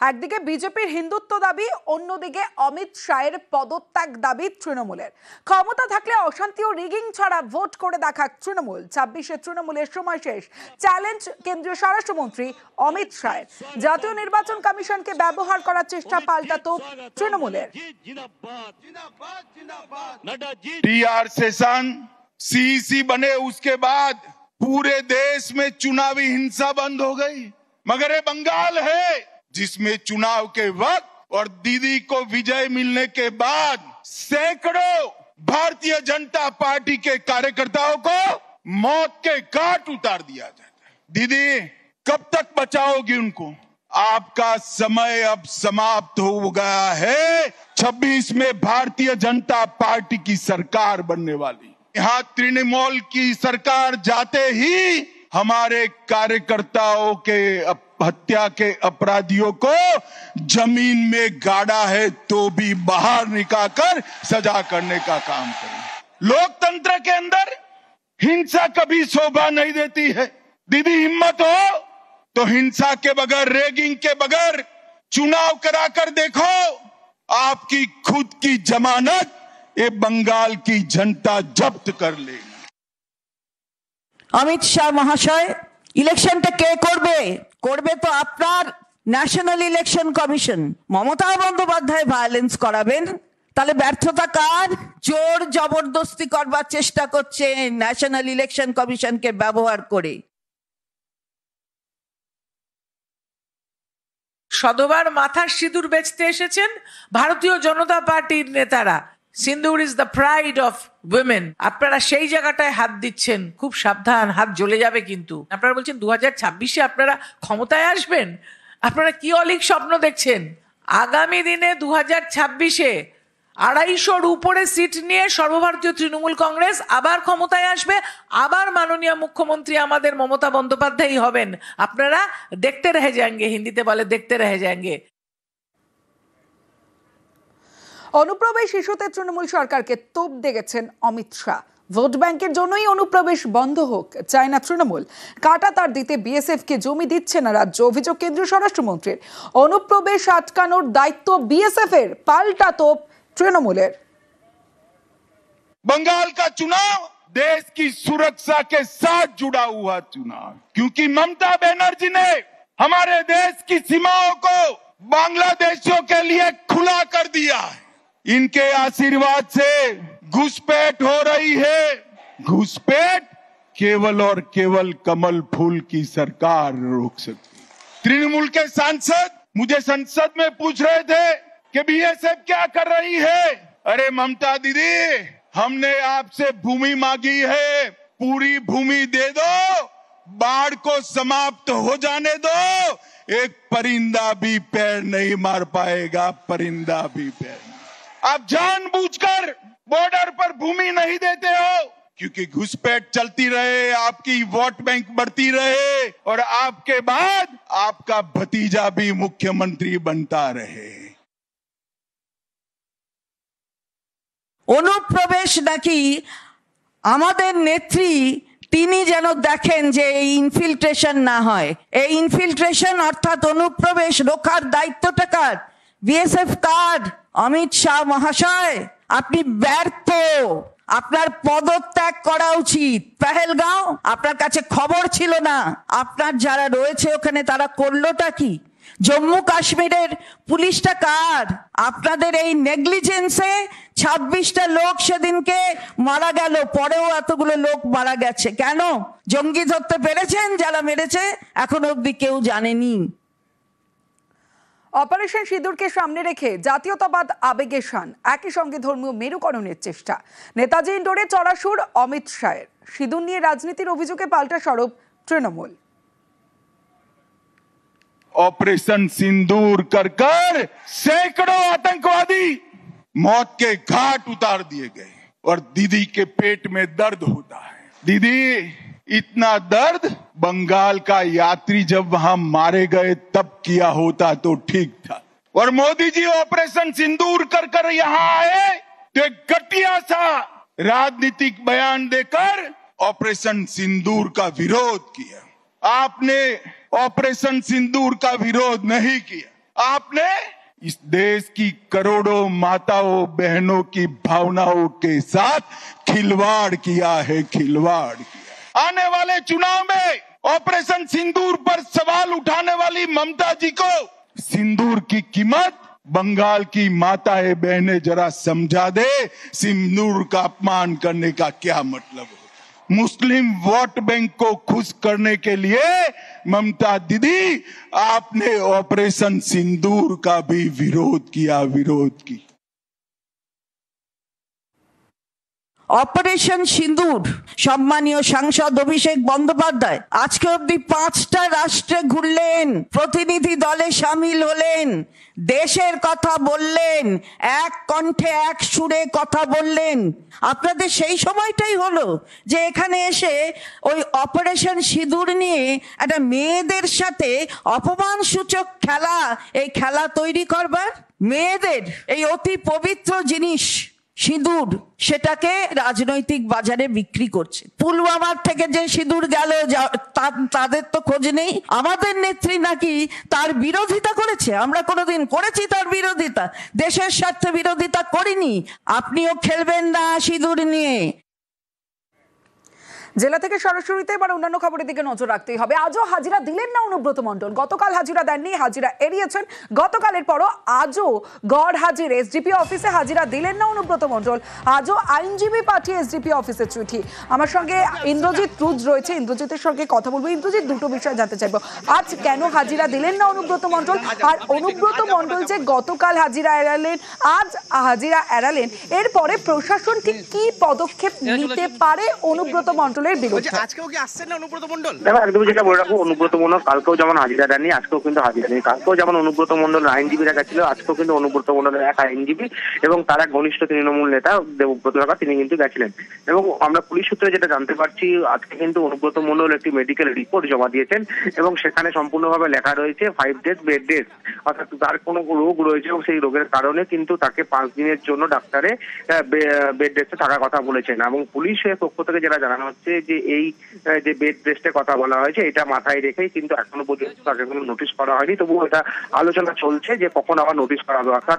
একদিকে বিজেপির হিন্দুত্ব দাবি, অন্যদিকে অমিত শাহের পদত্যাগ দাবি তৃণমূলের। ক্ষমতা থাকলে অশান্তি ও রিগিং ছাড়া ভোট করে দেখাক তৃণমূল। 26-এ তৃণমূলের সময় শেষ, চ্যালেঞ্জ কেন্দ্রীয় স্বরাষ্ট্রমন্ত্রী অমিত শাহের। জাতীয় নির্বাচন কমিশনকে ব্যবহার করার চেষ্টা পাল্টা তোপ তৃণমূলের। टीआर सेशन सीईसी बने उसके बाद पूरे देश में चुनावी हिंसा बंद हो गई, मगर ये बंगाल है जिसमें चुनाव के वक्त और दीदी को विजय मिलने के बाद सैकड़ों भारतीय जनता पार्टी के कार्यकर्ताओं को मौत के घाट उतार दिया जाता है। दीदी कब तक बचाओगी उनको? आपका समय अब समाप्त हो गया है। 26 में भारतीय जनता पार्टी की सरकार बनने वाली। यहाँ तृणमूल की सरकार जाते ही हमारे कार्यकर्ताओं के हत्या के अपराधियों को जमीन में गाड़ा है तो भी बाहर निकालकर सजा करने का काम करें। लोकतंत्र के अंदर हिंसा कभी शोभा नहीं देती है। दीदी हिम्मत हो तो हिंसा के बगैर, रेगिंग के बगैर चुनाव कराकर देखो, आपकी खुद की जमानत ये बंगाल की जनता जब्त कर लेगी। অমিত শাহ মহাশয়, ইলেকশনটা কে করবে? করবে তো আপনার national election commission. Mamata Bandyopadhyay violence করাবেন, তাহলে ব্যর্থতা কার? জোর জবরদস্তি করবার চেষ্টা করছে ন্যাশনাল ইলেকশন কমিশনকে ব্যবহার করে। শতবার মাথার সিঁদুর বেচতে এসেছেন ভারতীয় জনতা পার্টির নেতারা। সিন্দুর is the pride of women. আপনারা সেই জায়গাটায় হাত দিচ্ছেন, খুব সাবধান, হাত জ্বলে যাবে কিন্তু। আপনারা বলছেন 2026-এ আপনারা ক্ষমতায় আসবেন। আপনারা কি অলীক স্বপ্ন দেখছেন? আগামী দিনে 2026-এ 250-র উপরে সিট নিয়ে সর্বভারতীয় তৃণমূল কংগ্রেস আবার ক্ষমতায় আসবে, আবার মাননীয় মুখ্যমন্ত্রী আমাদের মমতা বন্দ্যোপাধ্যায় হবেন। আপনারা দেখতে রহে যাएंगे, হিন্দিতে বলে দেখতে রহে যাएंगे। অনুপ্রবেশ ইস্যুতে তৃণমূল সরকারকে তোপ দেগেছেন অমিত শাহ। ভোট ব্যাংকের জন্যই অনুপ্রবেশ বন্ধ হোক চায় না তৃণমূল। কাটা তার দিতে বিএসএফ কে জমি দিচ্ছে না রাজ্য, অভিযোগ কেন্দ্রীয় স্বরাষ্ট্রমন্ত্রীর। অনুপ্রবেশ আটকানোর দায়িত্ব বিএসএফ এর, পাল্টা তোপ तृणमूलेर। बंगाल का चुनाव देश की सुरक्षा के साथ जुड़ा हुआ चुनाव, क्योंकि ममता बनर्जी ने हमारे देश की सीमाओं को बांग्लादेशियों के लिए खुला कर दिया है। इनके आशीर्वाद से घुसपैठ हो रही है। घुसपैठ केवल और केवल कमल फूल की सरकार रोक सकती। तृणमूल के सांसद मुझे संसद में पूछ रहे थे कि बीएसएफ क्या कर रही है। अरे ममता दीदी, हमने आपसे भूमि मांगी है, पूरी भूमि दे दो, बाढ़ को समाप्त हो जाने दो। एक परिंदा भी पैर नहीं मार पाएगा, परिंदा भी पैर। आप जानबूझकर बॉर्डर पर भूमि नहीं देते हो क्योंकि घुसपैठ चलती रहे, आपकी वोट बैंक बढ़ती रहे और आपके बाद आपका भतीजा भी मुख्यमंत्री बनता रहे। অনুপ্রবেশ নাকি আমাদের নেত্রী তিনি যেন দেখেন যে এই ইনফিল্ট্রেশন না হয়। এই ইনফিল্ট্রেশন অর্থাৎ অনুপ্রবেশ রোখার দায়িত্বটা কার? বিএসএফ কার? অমিত শাহ মহাশয়, আপনি ব্যর্থ। আপনার পদত্যাগ করা উচিত। পেহেলগাঁও আপনার কাছে খবর ছিল না, আপনার যারা রয়েছে ওখানে তারা করলোটা কি? জম্মু কাশ্মীরের পুলিশটা কার? আপনাদের এই নেগলিজেন্সে 26টা লোক সেদিনকে মারা গেল, পরেও এতগুলো লোক মারা গেছে কেন? জঙ্গি ধরতে পেরেছেন? যারা মেরেছে এখনো অব্দি কেউ জানেনি। অপারেশন সিঁদুরকে সামনে রেখে জাতীয়তাবাদ আবেগে শান, একই সঙ্গে ধর্মীয় মেরুকরণের চেষ্টা। নেতাজি ইন্ডোরে চড়াসুর অমিত শাহের। সিঁদুর নিয়ে রাজনীতির অভিযোগে পাল্টা সরব তৃণমূল। ऑपरेशन सिंदूर कर कर सैकड़ों आतंकवादी मौत के घाट उतार दिए गए और दीदी के पेट में दर्द होता है। दीदी, इतना दर्द बंगाल का यात्री जब वहां मारे गए तब किया होता तो ठीक था। और मोदी जी ऑपरेशन सिंदूर कर कर यहां आए तो एक घटिया सा राजनीतिक बयान देकर ऑपरेशन सिंदूर का विरोध किया। आपने ऑपरेशन सिंदूर का विरोध नहीं किया। आपने इस देश की करोड़ों माताओं बहनों की भावनाओं के साथ खिलवाड़ किया है, खिलवाड़ किया। आने वाले चुनाव में ऑपरेशन सिंदूर पर सवाल उठाने वाली ममता जी को सिंदूर की कीमत बंगाल की माताएं बहनें जरा समझा दे, सिंदूर का अपमान करने का क्या मतलब है। मुस्लिम वोट बैंक को खुश करने के लिए ममता दीदी आपने ऑपरेशन सिंदूर का भी विरोध किया, विरोध की। অপারেশন সিঁদুর সম্মানীয় সাংসদ অভিষেক বন্দ্যোপাধ্যায় আজকে অবধি 5টা রাষ্ট্রে ঘুরলেন, প্রতিনিধি দলে সামিল হলেন, দেশের কথা বললেন, এক কণ্ঠে এক সুরে কথা বললেন। আপনাদের সেই সময়টাই হলো যে এখানে এসে ওই অপারেশন সিঁদুর নিয়ে একটা মেয়েদের সাথে অপমানসূচক খেলা, এই খেলা তৈরি করবার, মেয়েদের এই অতি পবিত্র জিনিস সিঁদুর সেটাকে রাজনৈতিক বাজারে বিক্রি করছে। পুলওয়ামার থেকে যে সিঁদুর গেল তাদের তো খোঁজ নেই। আমাদের নেত্রী নাকি তার বিরোধিতা করেছে। আমরা কোনোদিন করেছি তার বিরোধিতা? দেশের স্বার্থে বিরোধিতা করিনি। আপনিও খেলবেন না সিঁদুর নিয়ে। জেলা থেকে সরাসরিতে এবার অন্যান্য খবরের দিকে নজর রাখতেই হবে। আজও হাজিরা দিলেন না অনুব্রত মণ্ডল। গতকাল হাজিরা দেননি, হাজিরা এড়িয়েছেন। গতকালের পরও আজও গড় হাজির এসডিপি অফিসে হাজিরা দিলেন না অনুব্রত মণ্ডল। আজও আইনজীবী পাঠিয়ে এসডিপি অফিসে চিঠি। আমার সঙ্গে ইন্দ্রজিৎ রুজ রয়েছে, ইন্দ্রজিতের সঙ্গে কথা বলবো। ইন্দ্রজিৎ, দুটো বিষয় জানতে চাইবো। আজ কেন হাজিরা দিলেন না অনুব্রত মণ্ডল? আর অনুব্রত মণ্ডল যে গতকাল হাজিরা এড়ালেন, আজ হাজিরা এড়ালেন, এরপরে প্রশাসন ঠিক কি পদক্ষেপ নিতে পারে অনুব্রত মণ্ডল? আজকেও কি আসছেন না অনুব্রত মণ্ডল? দেখো, একদম যেটা বলে রাখবো, অনুব্রত মণ্ডল কালকেও যেমন হাজিরা দেননি, আজকেও কিন্তু হাজিরা নেই। কালকেও যেমন অনুব্রত মণ্ডল আইনজীবীরা গেছিল, আজকেও কিন্তু অনুব্রত মণ্ডলের এক আইনজীবী এবং তার এক ঘনিষ্ঠ তৃণমূল নেতা দেবব্রত কাকা তিনি কিন্তু গেছিলেন। এবং আমরা পুলিশ সূত্রে যেটা জানতে পারছি, আজকে কিন্তু অনুব্রত মণ্ডল একটি মেডিকেল রিপোর্ট জমা দিয়েছেন এবং সেখানে সম্পূর্ণভাবে লেখা রয়েছে 5 days বেড রেস্ট, অর্থাৎ তার কোনো রোগ রয়েছে এবং সেই রোগের কারণে কিন্তু তাকে 5 দিনের জন্য ডাক্তারে বেড রেস্টে থাকার কথা বলেছেন। এবং পুলিশের পক্ষ থেকে যেটা জানানো হচ্ছে যে এই যে বেড রেস্টের কথা বলা হয়েছে এটা মাথায় রেখেই কিন্তু এখনো পর্যন্ত তাকে কোনো নোটিশ করা হয়নি। তবুও এটা আলোচনা চলছে যে কখন আবার নোটিশ করা হবে, অর্থাৎ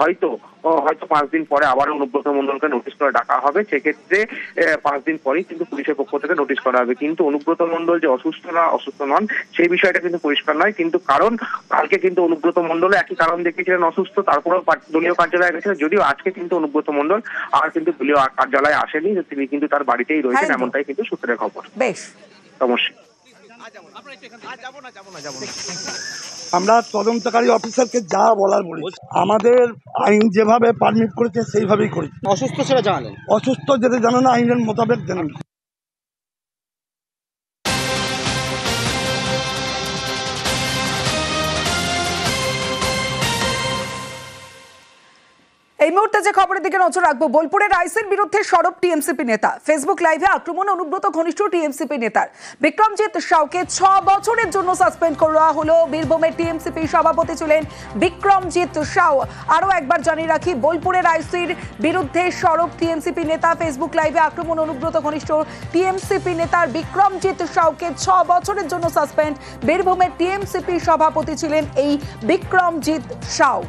হয়তো 5 দিন পরে আবার অনুব্রত মণ্ডলকে নোটিশ করে ডাকা হবে। সেক্ষেত্রে 5 দিন পরেই কিন্তু পুলিশের পক্ষ থেকে নোটিশ করা হবে। কিন্তু অনুব্রত মণ্ডল যে অসুস্থ না অসুস্থ নন সেই বিষয়টা কিন্তু পরিষ্কার নয়। কিন্তু কারণ কালকে কিন্তু অনুব্রত মণ্ডল একই কারণ দেখিয়েছিলেন অসুস্থ, তারপরেও দলীয় কার্যালয়ে গেছিলেন। যদিও আজকে কিন্তু অনুব্রত মণ্ডল আর কিন্তু দলীয় কার্যালয়ে আসেনি, তিনি কিন্তু তার বাড়িতেই রয়েছেন, এমনটাই কিন্তু সূত্রের খবর। বেশ, সমস্যা আমরা তদন্তকারী অফিসারকে যা বলার বলি, আমাদের আইন যেভাবে পারমিট করেছে সেইভাবেই করেছি। অসুস্থ সেটা জানালেন? অসুস্থ যেটা জানানো আইনের মোতাবেক জানান। এই মুহূর্তে যে খবরের দিকে নজর রাখবো, বোলপুরে রাইসের বিরুদ্ধে সরব টিএমসিপি নেতা। ফেসবুক লাইভে আক্রমণ অনুব্রত ঘনিষ্ঠ টিএমসিপি নেতার। বিক্রমজিৎ সাউকে 6 বছরের জন্য সাসপেন্ড করা হলো। বীরভূমের টিএমসিপি সভাপতি ছিলেন বিক্রমজিৎ সাউ। আরো একবার জানিয়ে রাখি, বোলপুরে রাইসের বিরুদ্ধে সরব টিএমসিপি নেতা। ফেসবুক লাইভে আক্রমণ অনুব্রত ঘনিষ্ঠ টিএমসিপি নেতার। বিক্রমজিৎ সাউকে 6 বছরের জন্য সাসপেন্ড। বীরভূমের টিএমসিপি সভাপতি ছিলেন এই বিক্রমজিৎ সাউ।